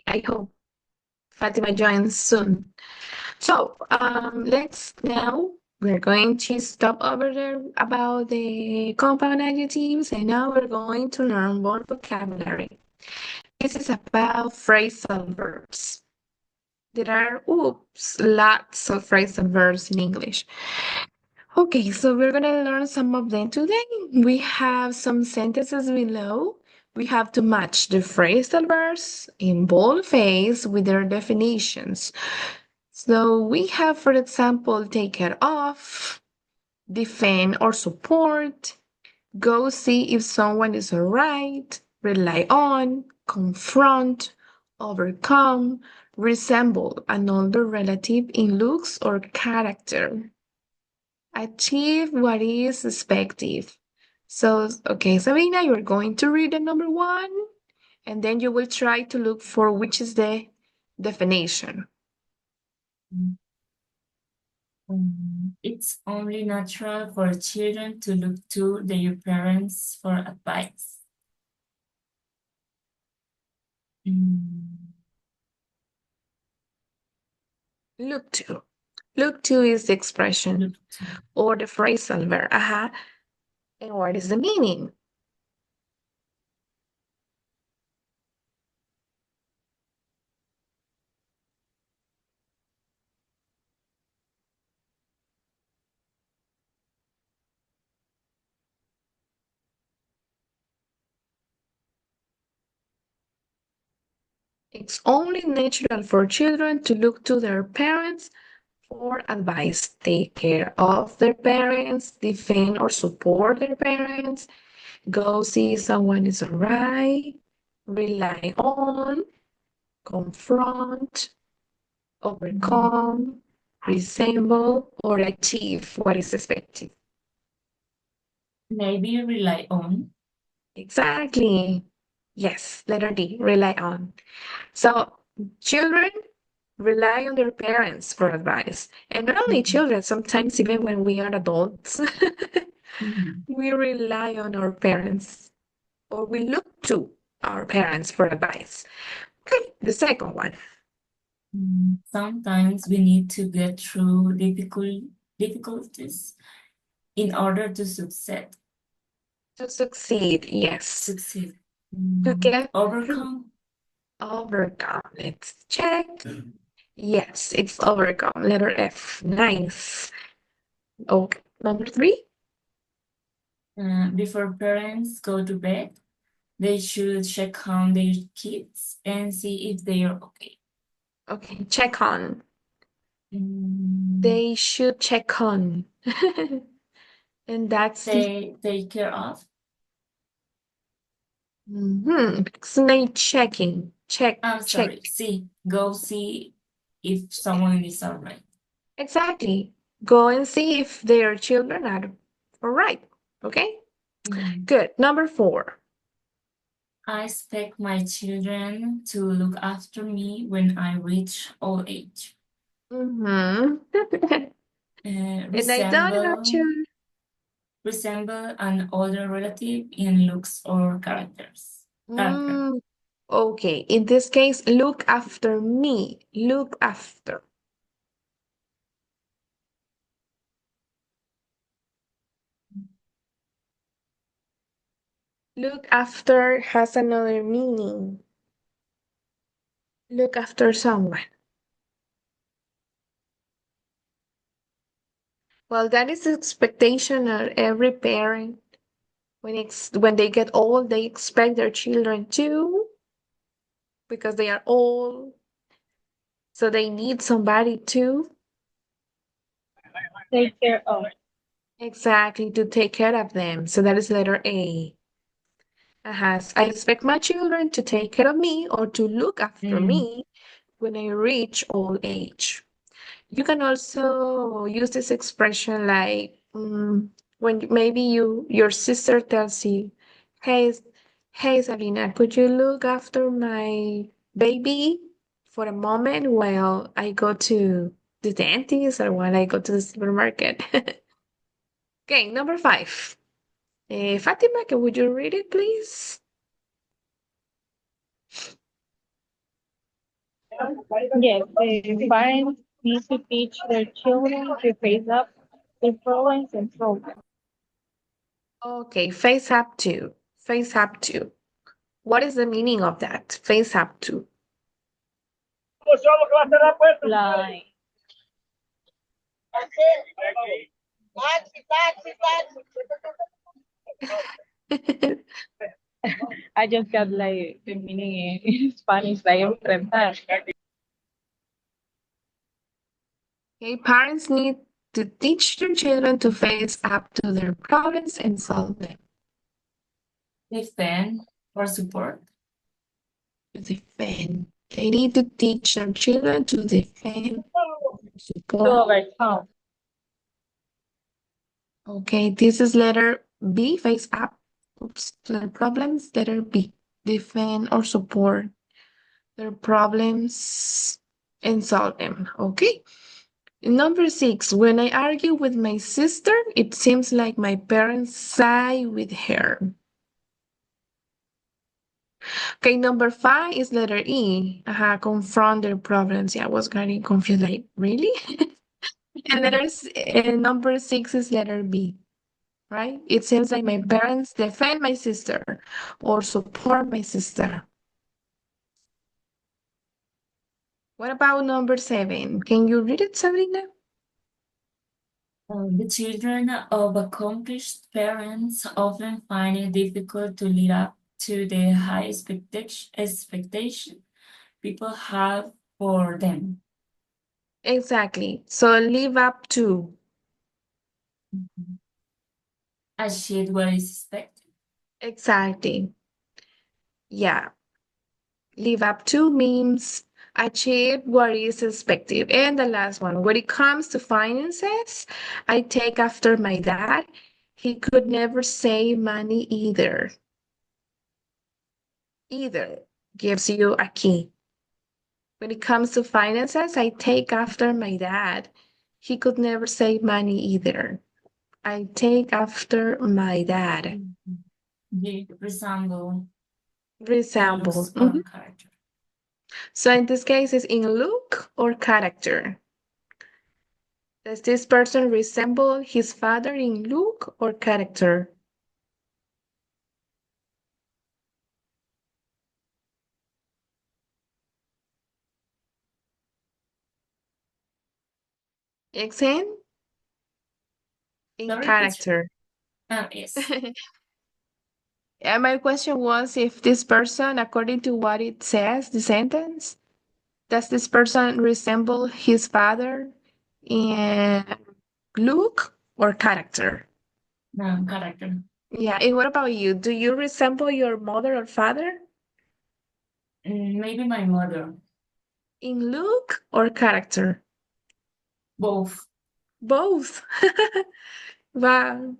I hope Fatima joins soon. So, let's now, we're going to stop over there about the compound adjectives, and now we're going to learn more vocabulary. This is about phrasal verbs. There are, lots of phrasal verbs in English. Okay, so we're gonna learn some of them today. We have some sentences below. We have to match the phrasal verbs in boldface with their definitions. So we have, for example, take care of, defend or support, go see if someone is alright, rely on, confront, overcome, resemble an older relative in looks or character, achieve what is expected. So, okay, Sabina, you're going to read the number one, and then you will try to look for which is the definition. It's only natural for children to look to their parents for advice. Mm, Look to. Look to is the expression Look to. or the phrasal verb. And what is the meaning? It's only natural for children to look to their parents for advice. Take care of their parents, defend or support their parents, go see someone is alright, rely on, confront, overcome, resemble, or achieve what is expected. Maybe rely on. Exactly. Yes, letter D, rely on. So children rely on their parents for advice. And not only children, sometimes even when we are adults, we rely on our parents or we look to our parents for advice. Okay, the second one. Sometimes we need to get through difficulties in order to succeed. To succeed, yes. Succeed. To get through. Overcome. Overcome. Let's check. Yes, it's overcome. Letter F. Nice. Okay, number three. Before parents go to bed, they should check on their kids and see if they are okay. Okay, check on. Mm, They should check on. And that's the They take care of. Snake checking. Check, I'm check. sorry. Go see if someone is all right. Exactly. Go and see if their children are all right. Okay? Good. Number four. I expect my children to look after me when I reach old age. Mm-hmm. And I don't have Resemble children. an older relative in looks or characters. Character. Mm, okay. In this case, look after me. Look after. Look after has another meaning. Look after someone. Well, that is the expectation of every parent. When they get old, they expect their children to, because they are old. So they need somebody to Take care of. exactly to take care of them. So that is letter A. I expect my children to take care of me or to look after Mm, me when I reach old age. You can also use this expression like when maybe your sister tells you, "Hey, hey Sabina, could you look after my baby for a moment while I go to the dentist or while I go to the supermarket?" Okay, number five. Fatima, would you read it, please? Yes, the parents need to teach their children to face up their problems and solve them. Okay, face up to. Face up to. What is the meaning of that? Face up to. Like, I just got like the meaning in Spanish, like enfrentar. Okay, parents need to teach their children to face up to their problems and solve them. Defend or support. To defend. They need to teach their children to defend, To support. overcome. Okay, this is letter B, face up. Oops, to their problems. Letter B, defend or support their problems and solve them. Okay. Number 6, when I argue with my sister, it seems like my parents side with her. Okay, number 5 is letter E. Confront their problems. Yeah, I was getting confused. Like, really? And number 6 is letter B, right? It seems like my parents defend my sister or support my sister. What about number 7? Can you read it, Sabrina? The children of accomplished parents often find it difficult to live up to the high expectation people have for them. Exactly. So live up to. Achieve what is expected. Exactly. Yeah. Live up to means achieve what is expected. And the last one, when it comes to finances, I take after my dad. He could never save money either. Either gives you a key. When it comes to finances, I take after my dad. He could never save money either. I take after my dad. They resemble in Resemble. looks or character. So in this case, it's in look or character. Does this person resemble his father in look or character? Exen? In Sorry, teacher? character. Yes. And my question was if this person, according to what it says, the sentence, does this person resemble his father in look or character? Character. Yeah, and what about you? Do you resemble your mother or father Maybe my mother. in look or character? Both. Both. Wow.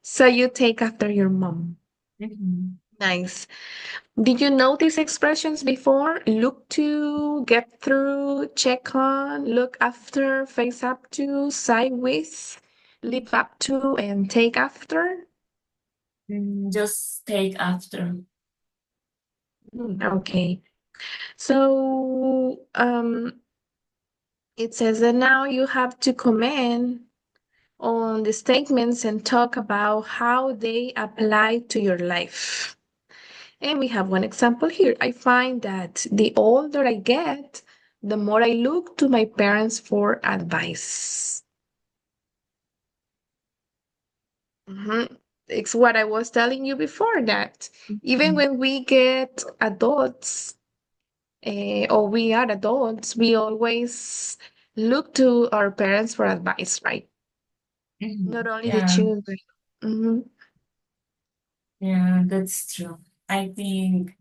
So you take after your mom. Mhm. Nice. Did you know these expressions before? Look to, get through, check on, look after, face up to, side with, live up to, and take after? Just take after. Okay. So it says that now you have to comment on the statements and talk about how they apply to your life. And we have one example here. I find that the older I get, the more I look to my parents for advice. It's what I was telling you before that even when we get adults, or we are adults, we always look to our parents for advice, right? Not only the Yeah, children. Mhm. yeah, that's true. I think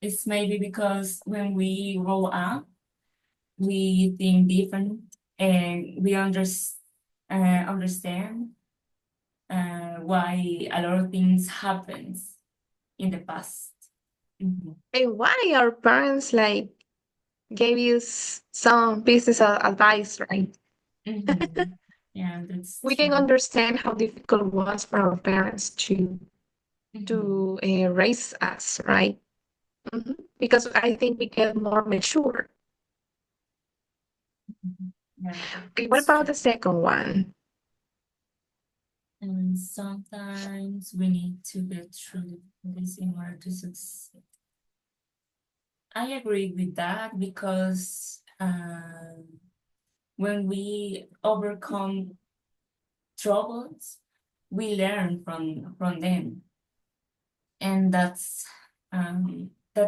it's maybe because when we grow up, we think different and we understand why a lot of things happens in the past. Mhm. And why our parents like gave you some pieces of advice, right? Mhm. Yeah, that's We can true. understand how difficult it was for our parents to Mhm. to raise us, right? Mhm. because I think we get more mature. Yeah, Okay, what that's about the true. second one? And sometimes we need to get through this in order to succeed. I agree with that because when we overcome troubles, we learn from them, and that's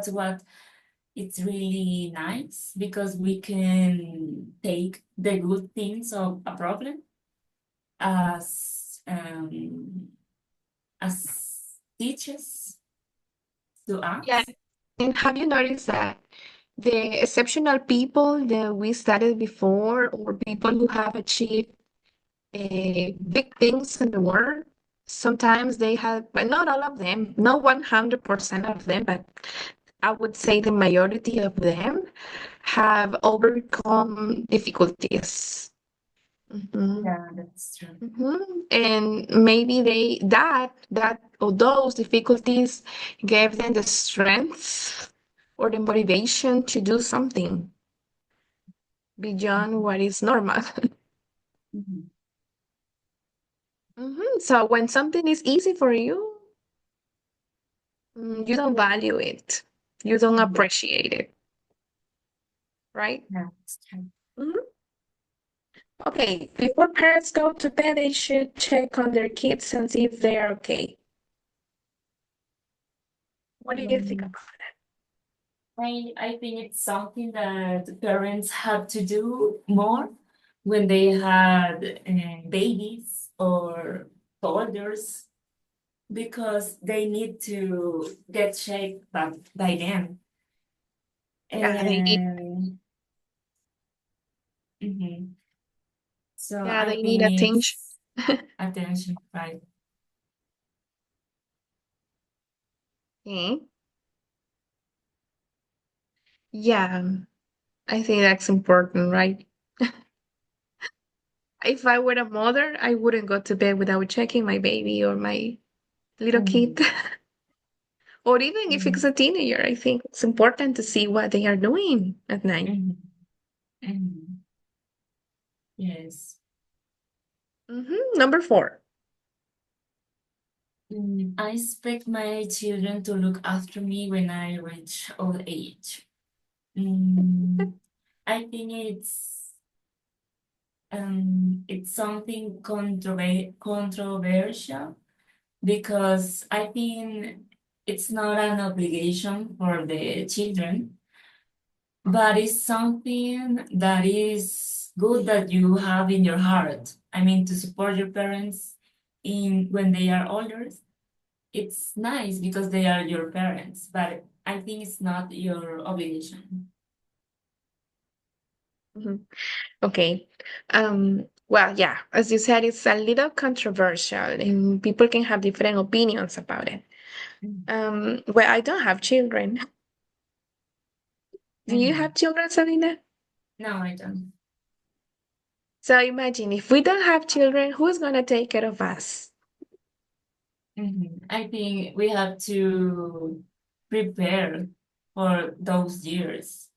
what it's really nice because we can take the good things of a problem as teachers to Yeah, us. and have you noticed that the exceptional people that we studied before, or people who have achieved big things in the world, sometimes they have, but not all of them, not 100% of them, but I would say the majority of them have overcome difficulties. Mhm. Yeah, that's true. And maybe that or those difficulties gave them the strength or the motivation to do something beyond what is normal. Mhm. So when something is easy for you, you don't value it, you don't Mhm. appreciate it, right? Yeah, that's true. Mhm. Okay, before parents go to bed, they should check on their kids and see if they are okay. What do you think Um, about I think it's something that the parents have to do more when they had babies or toddlers because they need to get shaped by them. that? Yeah, they need, And mhm. So yeah, I they need think attention. it's attention, right? Okay. Yeah, I think that's important, right? If I were a mother, I wouldn't go to bed without checking my baby or my little kid. Mhm. Or even if it's Mhm. a teenager, I think it's important to see what they are doing at night. Mhm. Mhm. Yes. Number 4. I expect my children to look after me when I reach old age. Mm, I think it's something controversial because I think it's not an obligation for the children, but it's something that is good that you have in your heart. I mean, to support your parents in when they are older. It's nice because they are your parents, but I think it's not your obligation. Mhm. Okay. Well, yeah, as you said, it's a little controversial and people can have different opinions about it. Well, I don't have children. Do you Mhm. have children, Selena? No, I don't. So imagine if we don't have children, who's gonna take care of us? I think we have to prepare for those years.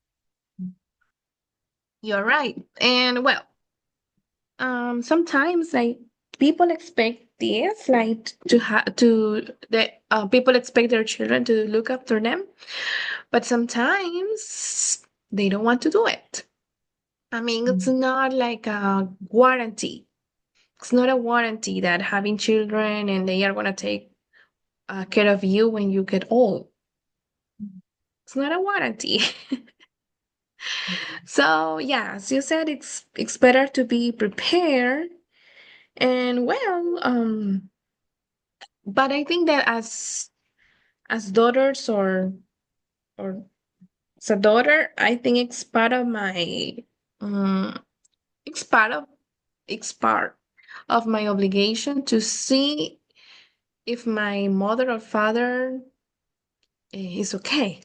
You're right. And well, sometimes like people expect this, like to have to the people expect their children to look after them, but sometimes they don't want to do it. I mean, it's Mhm. not like a warranty. It's not a warranty that having children and they are gonna take care of you when you get old. It's not a warranty. So yeah, as you said, it's better to be prepared. And well, but I think that as daughters or as a daughter, I think it's part of my um it's part of it's part of my obligation to see if my mother or father is okay,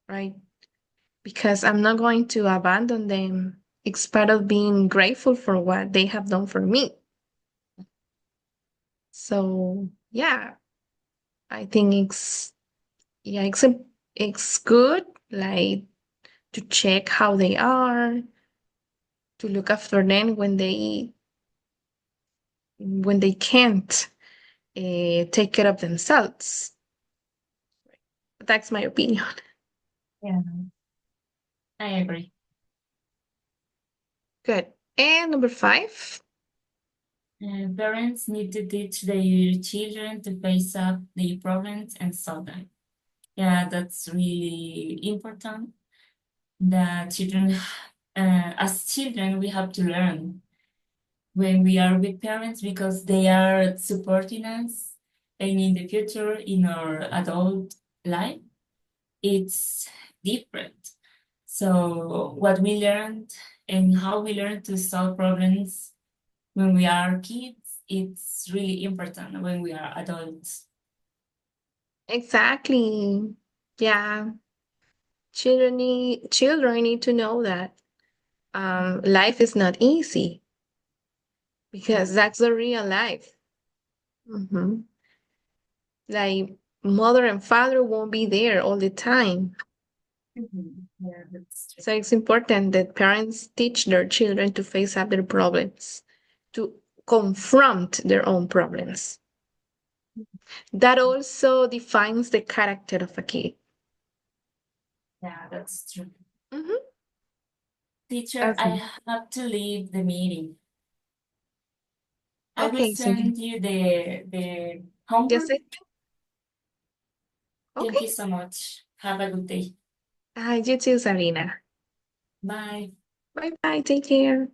right? Because I'm not going to abandon them. It's part of being grateful for what they have done for me. So yeah, I think it's good like to check how they are, to look after them when they can't take care of themselves. That's my opinion. Yeah, I agree. Good. And number 5. Parents need to teach their children to face up their problems and solve them. Yeah, that's really important. The children, as children, we have to learn when we are with parents because they are supporting us, and in the future, in our adult life, it's different. So what we learned and how we learn to solve problems when we are kids, it's really important when we are adults. Exactly. Yeah. Children need to know that life is not easy because that's the real life. Mhm. Like mother and father won't be there all the time. Yeah, that's true. So it's important that parents teach their children to face up their problems, to confront their own problems. That also defines the character of a kid. Yeah, that's true. Mhm. Teacher, Okay. I have to leave the meeting. I will Okay, so send you the yes, homework. Thank you okay. so much. Have a good day. You too, Sabrina. Bye. Bye bye. Take care.